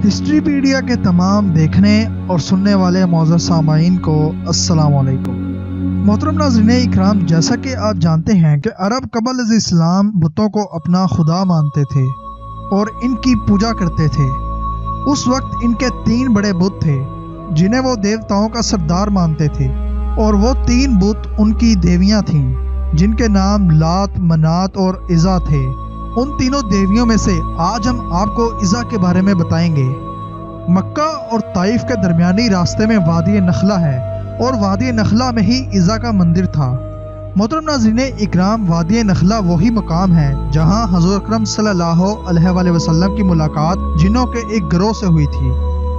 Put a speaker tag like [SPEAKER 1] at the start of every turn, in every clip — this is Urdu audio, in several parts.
[SPEAKER 1] ہسٹری پیڈیا کے تمام دیکھنے اور سننے والے معزز سامعین کو السلام علیکم۔ محترم ناظرین اکرام، جیسا کہ آپ جانتے ہیں کہ عرب قبل از اسلام بتوں کو اپنا خدا مانتے تھے اور ان کی پوجا کرتے تھے۔ اس وقت ان کے 3 بڑے بت تھے جنہیں وہ دیوتاؤں کا سردار مانتے تھے، اور وہ 3 بت ان کی دیویاں تھیں جن کے نام لات، منات اور عزا تھے۔ ان تینوں دیویوں میں سے آج ہم آپ کو عزا کے بارے میں بتائیں گے۔ مکہ اور طائف کے درمیانی راستے میں وادی نخلہ ہے، اور وادی نخلہ میں ہی عزا کا مندر تھا۔ محترم ناظرین اکرام، وادی نخلہ وہی مقام ہے جہاں حضور اکرم صلی اللہ علیہ وآلہ وسلم کی ملاقات جنوں کے ایک گروہ سے ہوئی تھی،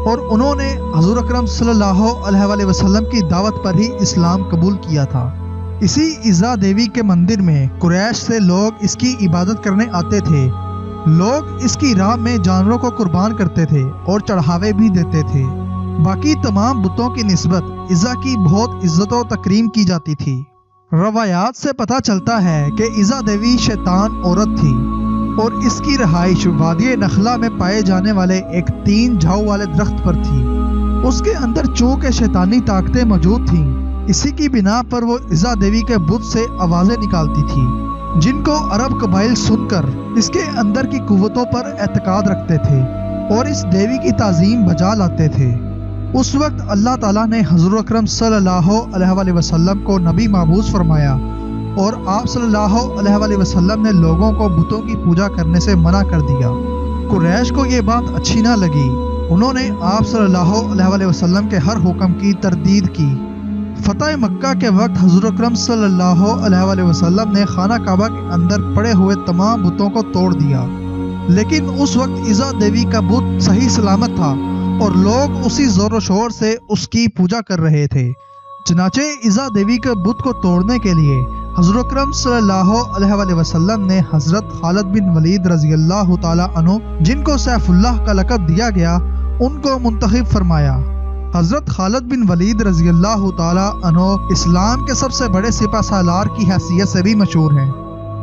[SPEAKER 1] اور انہوں نے حضور اکرم صلی اللہ علیہ وآلہ وسلم کی دعوت پر ہی اسلام قبول کیا تھا۔ اسی عزا دیوی کے مندر میں قریش سے لوگ اس کی عبادت کرنے آتے تھے۔ لوگ اس کی راہ میں جانوروں کو قربان کرتے تھے اور چڑھاوے بھی دیتے تھے۔ باقی تمام بتوں کی نسبت عزا کی بہت عزت و تکریم کی جاتی تھی۔ روایات سے پتہ چلتا ہے کہ عزا دیوی شیطان عورت تھی، اور اس کی رہائش وادی نخلہ میں پائے جانے والے ایک 3 جھاؤ والے درخت پر تھی۔ اس کے اندر چونکہ شیطانی طاقتیں موجود تھیں، اسی کی بنا پر وہ عزا دیوی کے بت سے آوازیں نکالتی تھی، جن کو عرب قبائل سن کر اس کے اندر کی قوتوں پر اعتقاد رکھتے تھے اور اس دیوی کی تعظیم بجا لاتے تھے۔ اس وقت اللہ تعالیٰ نے حضور اکرم صلی اللہ علیہ وآلہ وسلم کو نبی مبعوث فرمایا، اور آپ صلی اللہ علیہ وآلہ وسلم نے لوگوں کو بتوں کی پوجا کرنے سے منع کر دیا۔ قریش کو یہ بات اچھی نہ لگی۔ انہوں نے آپ صلی اللہ علیہ وآلہ وسلم کے ہر حکم کی تردید کی۔ فتح مکہ کے وقت حضور اکرم صلی اللہ علیہ وآلہ وسلم نے خانہ کعبہ کے اندر پڑے ہوئے تمام بتوں کو توڑ دیا، لیکن اس وقت عزا دیوی کا بت صحیح سلامت تھا، اور لوگ اسی زور و شور سے اس کی پوجا کر رہے تھے۔ چنانچہ عزا دیوی کے بت کو توڑنے کے لیے حضور اکرم صلی اللہ علیہ وآلہ وسلم نے حضرت خالد بن ولید رضی اللہ تعالی عنہ، جن کو سیف اللہ کا لقب دیا گیا، ان کو منتخب فرمایا۔ حضرت خالد بن ولید رضی اللہ تعالی عنہ اسلام کے سب سے بڑے سپہ سالار کی حیثیت سے بھی مشہور ہیں۔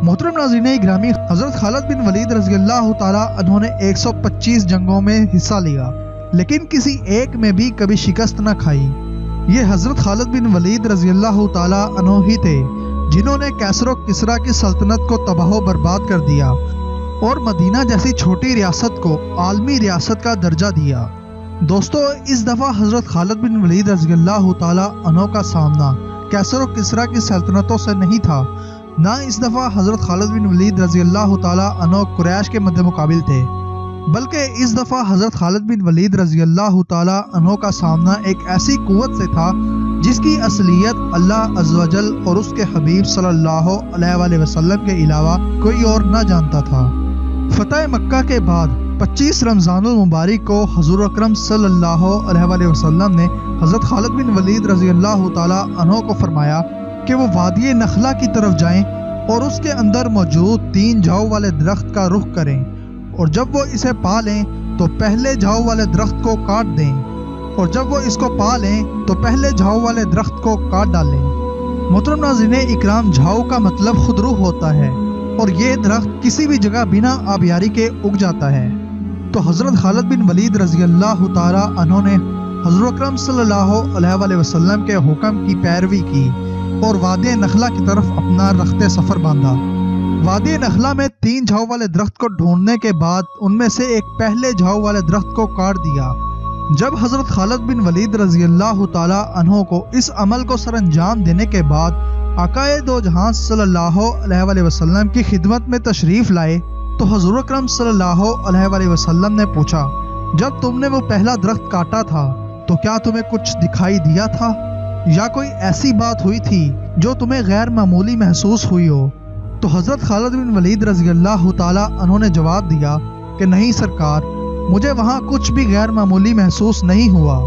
[SPEAKER 1] محترم ناظرین گرامی، حضرت خالد بن ولید رضی اللہ تعالی عنہ نے 125 جنگوں میں حصہ لیا، لیکن کسی ایک میں بھی کبھی شکست نہ کھائی۔ یہ حضرت خالد بن ولید رضی اللہ تعالی عنہ ہی تھے جنہوں نے کیسر و کسریٰ کی سلطنت کو تباہ و برباد کر دیا، اور مدینہ جیسی چھوٹی ریاست کو عالمی ریاست کا درجہ دیا۔ دوستو، اس دفعہ حضرت خالد بن ولید رضی اللہ تعالی عنہ کا سامنا کیسر و کسریٰ کی سلطنتوں سے نہیں تھا، نہ اس دفعہ حضرت خالد بن ولید رضی اللہ تعالی عنہ قریش کے مد مقابل تھے، بلکہ اس دفعہ حضرت خالد بن ولید رضی اللہ تعالی عنہ کا سامنا ایک ایسی قوت سے تھا جس کی اصلیت اللہ عز و جل اور اس کے حبیب صلی اللہ علیہ وآلہ وسلم کے علاوہ کوئی اور نہ جانتا تھا۔ فتح مکہ کے بعد 25 رمضان المبارک کو حضور اکرم صلی اللہ علیہ وآلہ وسلم نے حضرت خالد بن ولید رضی اللہ تعالی عنہ کو فرمایا کہ وہ وادی نخلہ کی طرف جائیں اور اس کے اندر موجود 3 جھاؤ والے درخت کا رخ کریں، اور جب وہ اسے پا لیں تو پہلے جھاؤ والے درخت کو کاٹ دیں، اور جب وہ اس کو پا لیں تو پہلے جھاؤ والے درخت کو کاٹ ڈالیں۔ محترم ناظرین اکرام، جھاؤ کا مطلب خودرو ہوتا ہے، اور یہ درخت کسی بھی جگہ بنا آبیاری کے اگ جاتا ہے۔ تو حضرت خالد بن ولید رضی اللہ تعالی عنہ نے حضور اکرم صلی اللہ علیہ وآلہ وسلم کے حکم کی پیروی کی اور وادی نخلہ کی طرف اپنا رخت سفر باندھا۔ وادی نخلہ میں 3 جھاؤ والے درخت کو ڈھونڈنے کے بعد ان میں سے ایک پہلے جھاؤ والے درخت کو کاٹ دیا۔ جب حضرت خالد بن ولید رضی اللہ تعالی عنہ کو اس عمل کو سر انجام دینے کے بعد آقائے دو جہاں صلی اللہ علیہ وآلہ وسلم کی خدمت میں تشریف لائے، تو حضور اکرم صلی اللہ علیہ وآلہ وسلم نے پوچھا، جب تم نے وہ پہلا درخت کاٹا تھا تو کیا تمہیں کچھ دکھائی دیا تھا، یا کوئی ایسی بات ہوئی تھی جو تمہیں غیر معمولی محسوس ہوئی ہو؟ تو حضرت خالد بن ولید رضی اللہ تعالی عنہ نے جواب دیا کہ نہیں سرکار، مجھے وہاں کچھ بھی غیر معمولی محسوس نہیں ہوا۔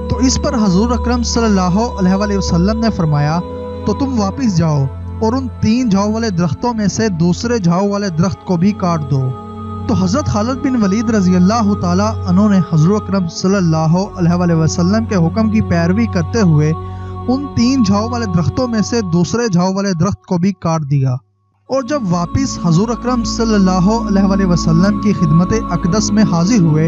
[SPEAKER 1] تو اس پر حضور اکرم صلی اللہ علیہ وآلہ وسلم نے فرمایا، تو تم واپس جاؤ اور ان 3 جھاؤ والے درختوں میں سے دوسرے جھاؤ والے درخت کو بھی کاٹ دو۔ تو حضرت خالد بن ولید رضی اللہ تعالی عنہ نے حضور اکرم صلی اللہ علیہ وآلہ وسلم کے حکم کی پیروی کرتے ہوئے ان 3 جھاؤ والے درختوں میں سے دوسرے جھاؤ والے درخت کو بھی کاٹ دیا، اور جب واپس حضور اکرم صلی اللہ علیہ وآلہ وسلم کی خدمت اقدس میں حاضر ہوئے